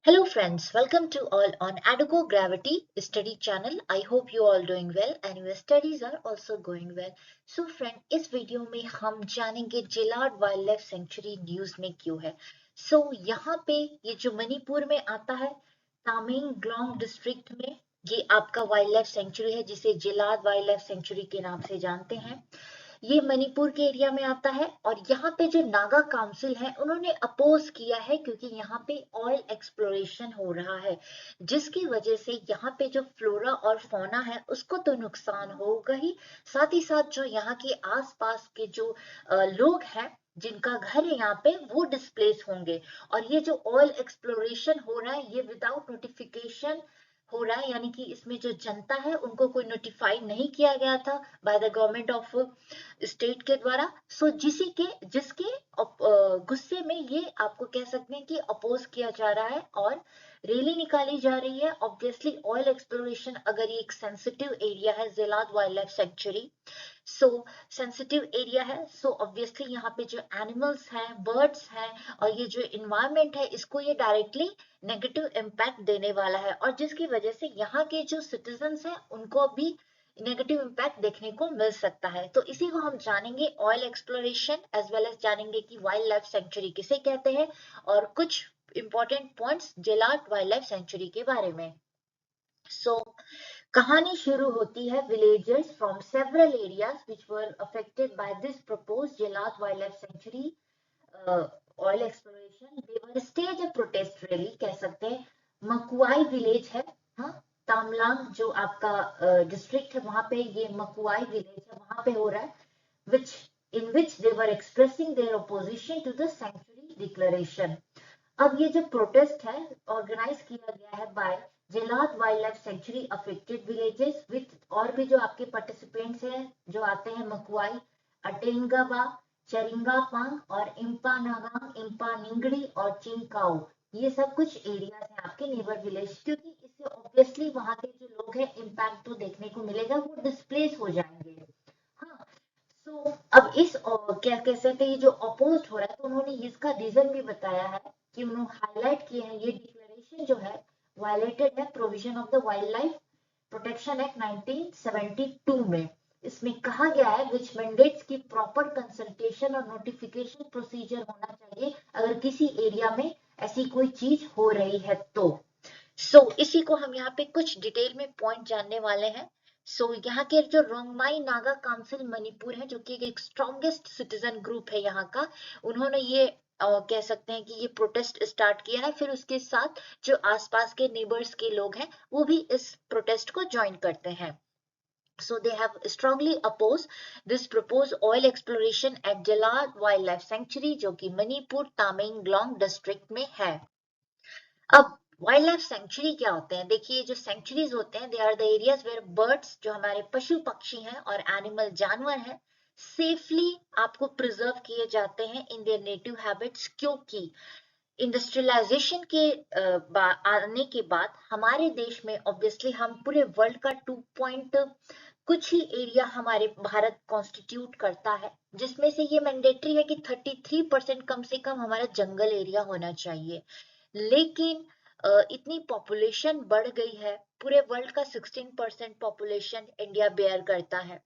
Hello friends, welcome to all on Adugo Gravity study channel. I hope you all doing well and your studies are also going well. So friend, इस video में हम जानेंगे जिलाड wild life sanctuary news में क्यों है। यहाँ पे ये जो मणिपुर में आता है तामेंगलोंग डिस्ट्रिक्ट में, ये आपका वाइल्ड लाइफ सेंचुरी है जिसे जिलाड वाइल्ड लाइफ सेंचुरी के नाम से जानते हैं। ये मणिपुर के एरिया में आता है और यहाँ पे जो नागा काउंसिल है उन्होंने अपोज किया है क्योंकि यहाँ पे ऑयल एक्सप्लोरेशन हो रहा है, जिसकी वजह से यहाँ पे जो फ्लोरा और फौना है उसको तो नुकसान होगा ही, साथ ही साथ जो यहाँ के आसपास के जो लोग हैं जिनका घर है यहाँ पे वो डिस्प्लेस होंगे। और ये जो ऑयल एक्सप्लोरेशन हो रहा है ये विदाउट नोटिफिकेशन हो रहा है, यानी कि इसमें जो जनता है उनको कोई नोटिफाई नहीं किया गया था by the government of state के द्वारा। जिसके गुस्से में ये आपको कह सकते हैं कि अपोज किया जा रहा है और रैली निकाली जा रही है। ऑब्वियसली ऑयल एक्सप्लोरेशन अगर ये एक सेंसिटिव एरिया है, Zeilad wild life sanctuary so sensitive area है, सो ऑब्वियसली यहाँ पे जो एनिमल्स हैं, बर्ड्स हैं और ये जो इन्वायरमेंट है इसको ये डायरेक्टली नेगेटिव इम्पैक्ट देने वाला है और जिसकी वजह से यहाँ के जो सिटीजन्स हैं उनको भी नेगेटिव इम्पैक्ट देखने को मिल सकता है। तो इसी को हम जानेंगे, oil exploration as well as जानेंगे कि वाइल्ड लाइफ सेंचुरी किसे कहते हैं और कुछ important points Zeilad wild life sanctuary के बारे में। कहानी शुरू होती है villagers from several areas which were affected by this proposed Zeilad wild life sanctuary oil exploration. They were stage a protest rally, कह सकते हैं। मकुआई विलेज है, हाँ, तामलांग जो आपका डिस्ट्रिक्ट है वहां पे ये मकुआई विलेज है, वहां पे हो रहा है, which in which they were expressing their opposition to the sanctuary declaration। अब ये जो प्रोटेस्ट है ऑर्गेनाइज किया गया है by Zeilad wild life sanctuary affected villages with, और भी जो आपके पार्टिसिपेंट्स हैं जो आते हैं, मकुआई, अटेंगाबा, चरिंगापांग और इम्पानागांग, इम्पानिंगड़ी और चिंकाओ। ये सब कुछ एरियाज हैं आपके नेबर विलेज, क्योंकि इससे ऑब्वियसली वहां के जो लोग हैं इम्पैक्ट तो देखने को मिलेगा, वो डिस्प्लेस हो जाएंगे। हाँ, तो अब क्या कह सकते हैं, ये जो अपोज हो रहा है तो उन्होंने इसका रीजन भी बताया है कि उन्होंने हाईलाइट किए हैं ये डिक्लेरेशन जो है वायलेटेड है provision of the wild life protection act 1972 में। इसमें कहा गया है विच मैंडेट्स की प्रॉपर कंसल्टेशन और नोटिफिकेशन प्रोसीजर होना चाहिए अगर किसी एरिया में ऐसी कोई चीज हो रही है तो। इसी को हम यहाँ पे कुछ डिटेल में पॉइंट जानने वाले हैं। यहाँ के जो रोंगमाई नागा काउंसिल मणिपुर है, जो कि एक स्ट्रॉन्गेस्ट सिटीजन ग्रुप है यहाँ का, उन्होंने ये कह सकते हैं कि ये प्रोटेस्ट स्टार्ट किया है। फिर उसके साथ जो आसपास के नेबर्स के लोग हैं वो भी इस प्रोटेस्ट को ज्वाइन करते हैं। So they have strongly opposed this proposed oil exploration at Jalad Wildlife Sanctuary, जो कि मणिपुर तामेंगलोंग डिस्ट्रिक्ट में है। अब वाइल्ड लाइफ सेंचुरी क्या होते हैं, देखिए जो सेंचुरीज होते हैं they are the areas where birds, जो हमारे पशु पक्षी हैं और एनिमल जानवर हैं, सेफली आपको प्रिजर्व किए जाते हैं इन देयर नेटिव हैबिट्स। क्योंकि इंडस्ट्रियलाइजेशन के आने के बाद हमारे देश में ऑब्वियसली हम पूरे वर्ल्ड का 2 पॉइंट कुछ ही एरिया हमारे भारत कॉन्स्टिट्यूट करता है, जिसमें से ये मैंडेटरी है कि 33% कम से कम हमारा जंगल एरिया होना चाहिए। लेकिन इतनी पॉपुलेशन बढ़ गई है, पूरे वर्ल्ड का 16% पॉपुलेशन इंडिया बेयर करता है।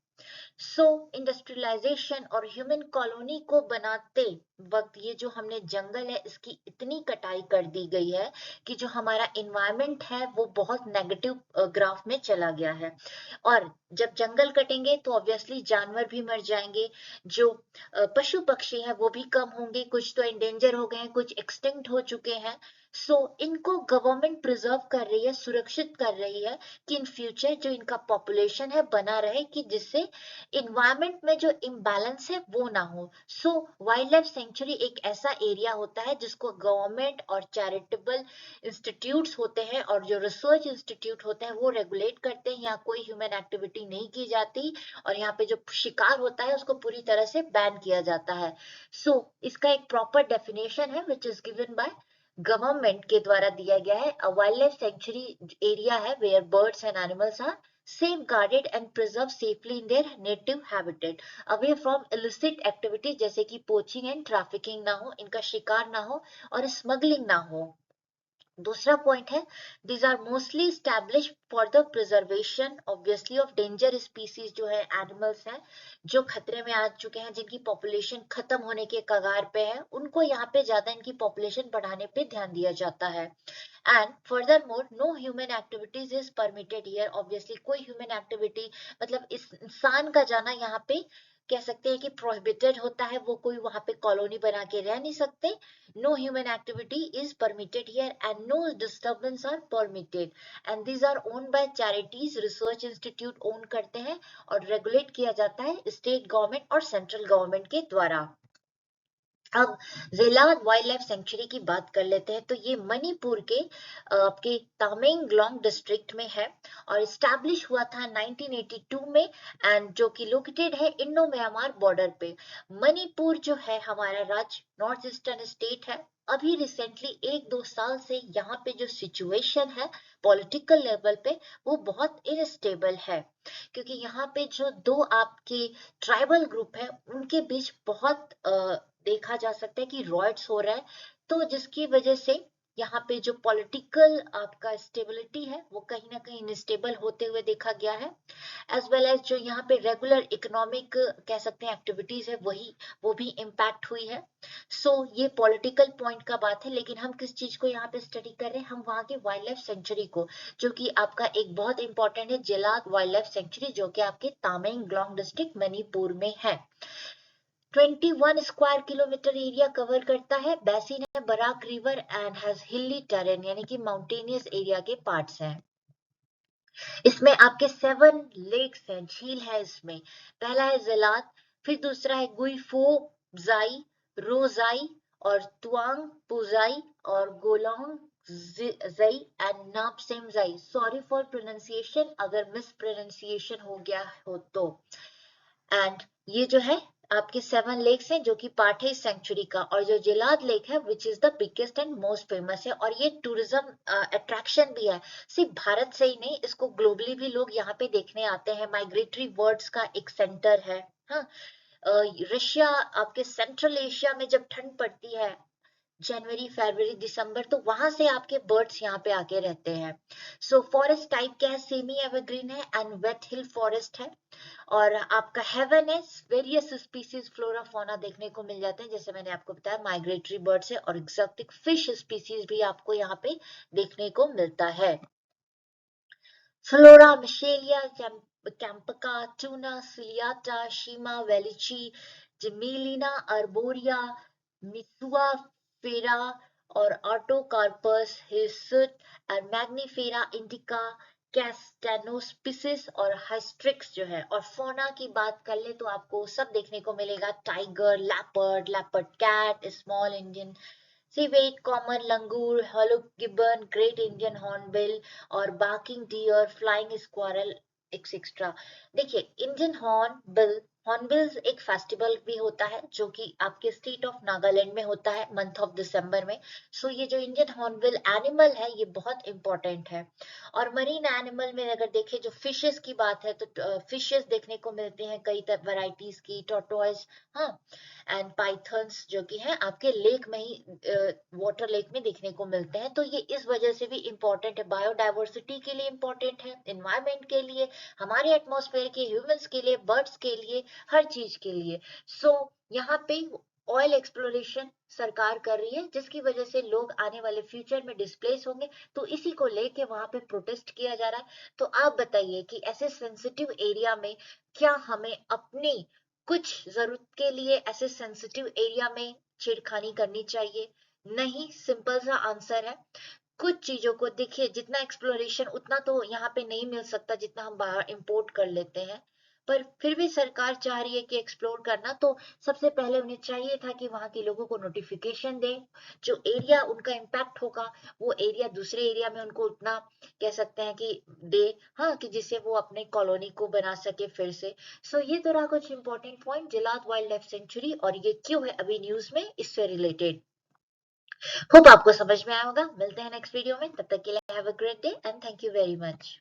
इंडस्ट्रियलाइजेशन और ह्यूमन कॉलोनी को बनाते वक्त ये जो हमने जंगल है इसकी इतनी कटाई कर दी गई है कि जो हमारा इन्वायरमेंट है वो बहुत नेगेटिव ग्राफ में चला गया है। और जब जंगल कटेंगे तो ऑब्वियसली जानवर भी मर जाएंगे, जो पशु पक्षी हैं वो भी कम होंगे, कुछ तो एंडेंजर हो गए हैं, कुछ एक्सटिंक्ट हो चुके हैं। इनको गवर्नमेंट प्रिजर्व कर रही है, सुरक्षित कर रही है कि इन फ्यूचर जो इनका पॉपुलेशन है बना रहे, कि जिससे इन्वायरमेंट में जो इम्बैलेंस है वो ना हो। वाइल्ड लाइफ सेंचुरी एक ऐसा एरिया होता है जिसको गवर्नमेंट और चैरिटेबल इंस्टीट्यूट्स होते हैं और जो रिसर्च इंस्टीट्यूट होते हैं वो रेगुलेट करते हैं। यहाँ कोई ह्यूमन एक्टिविटी नहीं की जाती और यहाँ पे जो शिकार होता है उसको पूरी तरह से बैन किया जाता है। इसका एक प्रॉपर डेफिनेशन है which is given by government के द्वारा दिया गया है। A wild life sanctuary area है where birds and animals are safeguarded and preserved safely in their native habitat, away from illicit activities जैसे कि पोचिंग एंड ट्रैफिकिंग ना हो, इनका शिकार ना हो और स्मगलिंग ना हो। दूसरा पॉइंट है, these are mostly establish for the preservation obviously of danger species, जो है एनिमल्स हैं जो खतरे में आ चुके हैं, जिनकी पॉपुलेशन खत्म होने के कगार पे है, उनको यहाँ पे ज्यादा इनकी पॉपुलेशन बढ़ाने पे ध्यान दिया जाता है। And further more no human activities is permitted here, obviously कोई ह्यूमन एक्टिविटी मतलब इस इंसान का जाना यहाँ पे कह सकते हैं कि प्रोहिबिटेड होता है, वो कोई वहां पे कॉलोनी बना के रह नहीं सकते। No human activity is permitted here and no disturbance are permitted, and these are owned by charities, research institute own करते हैं और रेगुलेट किया जाता है स्टेट गवर्नमेंट और सेंट्रल गवर्नमेंट के द्वारा। अब जेलाद वाइल्ड लाइफ सेंचुरी की बात कर लेते हैं। तो ये मणिपुर के आपके तामेंगलोंग डिस्ट्रिक्ट में है और स्टैब्लिश हुआ था 1982 में, एंड जो कि लोकेटेड है इंडो म्यांमार बॉर्डर पे। मणिपुर जो है हमारा राज्य नॉर्थ ईस्टर्न स्टेट है। अभी रिसेंटली 1-2 साल से यहाँ पे जो सिचुएशन है पॉलिटिकल लेवल पे वो बहुत इनस्टेबल है, क्योंकि यहाँ पे जो दो आपके ट्राइबल ग्रुप है उनके बीच बहुत देखा जा सकता है कि रॉयट्स हो रहा है, तो जिसकी वजह से यहाँ पे जो पॉलिटिकल आपका स्टेबिलिटी है वो कहीं ना कहीं इनस्टेबल होते हुए देखा गया है, एज वेल एज जो यहाँ पे रेगुलर इकोनॉमिक कह सकते हैं एक्टिविटीज है वो भी इम्पैक्ट हुई है। सो ये पॉलिटिकल पॉइंट का बात है, लेकिन हम किस चीज को यहाँ पे स्टडी कर रहे हैं, हम वहाँ के वाइल्ड लाइफ सेंचुरी को, जो कि आपका एक बहुत इंपॉर्टेंट है जेलाद वाइल्ड लाइफ सेंचुरी, जो कि आपके तामेंगलोंग डिस्ट्रिक्ट मणिपुर में है। 21 स्क्वायर किलोमीटर एरिया कवर करता है। बेसिन है Barak river and has hilly terrain, यानी कि माउंटेनियस एरिया के पार्ट्स हैं। इसमें आपके 7 लेक्स हैं, झील है इसमें। पहला है जिलात, फिर दूसरा है गुइफो जाई, रोजाई और तुआंग पुजाई और गोलोंग जई एंड नापसेम जाई। सॉरी फॉर प्रोनाउंसिएशन अगर मिस प्रोनाउंसिएशन हो गया हो तो। एंड ये जो है आपके 7 लेक्स हैं जो कि पार्ट है इस सेंचुरी का, और जो जिलाद लेक है which is the biggest and most famous है, और ये टूरिज्म अट्रैक्शन भी है। सिर्फ भारत से ही नहीं, इसको ग्लोबली भी लोग यहाँ पे देखने आते हैं। माइग्रेटरी बर्ड्स का एक सेंटर है। हाँ, रशिया आपके सेंट्रल एशिया में जब ठंड पड़ती है जनवरी फरवरी दिसंबर, तो वहां से आपके बर्ड्स यहाँ पे आके रहते हैं। सो फॉरेस्ट टाइप क्या है, सेमी एवरग्रीन है एंड वेट हिल फॉरेस्ट है। और आपका हेवन है, वेरियस स्पीसीज फ्लोरा फौना देखने को मिल जाते हैं, जैसे मैंने आपको बताया माइग्रेटरी बर्ड्स है, और एक्सोटिक फिश स्पीसीज भी आपको यहाँ पे देखने को मिलता है। फ्लोरा मिशेलिया, कैंपका, टूना, सिलियाटा, शीमा, वेलिची, जिमीलिना, अर्बोरिया, मिसुआ फेरा और ऑटोकार्पस हिसुट और मैग्नीफेरा इंडिका, कैस्टेनोस्पिसिस और हाइस्ट्रिक्स जो है। और फोना की बात कर ले तो आपको सब देखने को मिलेगा, tiger, leopard, leopard cat, small Indian civet, common langur, hoolock gibbon, great Indian hornbill और barking deer, flying squirrel etcetera. देखिए इंडियन हॉर्नबिल्स एक फेस्टिवल भी होता है जो कि आपके स्टेट ऑफ नागालैंड में होता है मंथ ऑफ दिसंबर में। सो ये जो इंडियन हॉर्नबिल एनिमल है ये बहुत इंपॉर्टेंट है। और मरीन एनिमल में अगर देखें, जो फिशेस की बात है तो फिशेस देखने को मिलते हैं कई वैरायटीज की, टोटोइज, हाँ, एंड पाइथन्स जो कि हैं आपके लेक में ही वाटर लेक में देखने को मिलते हैं। तो ये इस वजह से भी इंपॉर्टेंट है, बायोडाइवर्सिटी के लिए इंपॉर्टेंट है, एनवायरमेंट के लिए, हमारे एटमॉस्फेयर के, ह्यूमंस के लिए, बर्ड्स के लिए, हर चीज के लिए। सो यहाँ पे ऑयल एक्सप्लोरेशन सरकार कर रही है, जिसकी वजह से लोग आने वाले फ्यूचर में डिस्प्लेस होंगे, तो इसी को लेके वहां पे प्रोटेस्ट किया जा रहा है। तो आप बताइए कि ऐसे सेंसिटिव एरिया में क्या हमें अपनी कुछ जरूरत के लिए ऐसे सेंसिटिव एरिया में छेड़खानी करनी चाहिए? नहीं, सिंपल सा आंसर है। कुछ चीजों को देखिए, जितना एक्सप्लोरेशन उतना तो यहाँ पे नहीं मिल सकता जितना हम बाहर इंपोर्ट कर लेते हैं, पर फिर भी सरकार चाह रही है कि एक्सप्लोर करना, तो सबसे पहले उन्हें चाहिए था कि वहां के लोगों को नोटिफिकेशन दें, जो एरिया उनका इम्पैक्ट होगा वो एरिया दूसरे एरिया में उनको उतना कह सकते हैं कि दे, हाँ, कि जिससे वो अपने कॉलोनी को बना सके फिर से। सो ये तो रहा कुछ इंपॉर्टेंट पॉइंट जिलात वाइल्ड लाइफ सेंचुरी, और ये क्यों है अभी न्यूज में, इससे रिलेटेड। होप आपको समझ में आया होगा। मिलते हैं नेक्स्ट वीडियो में, तब तक के लिए have a great day and thank you very much.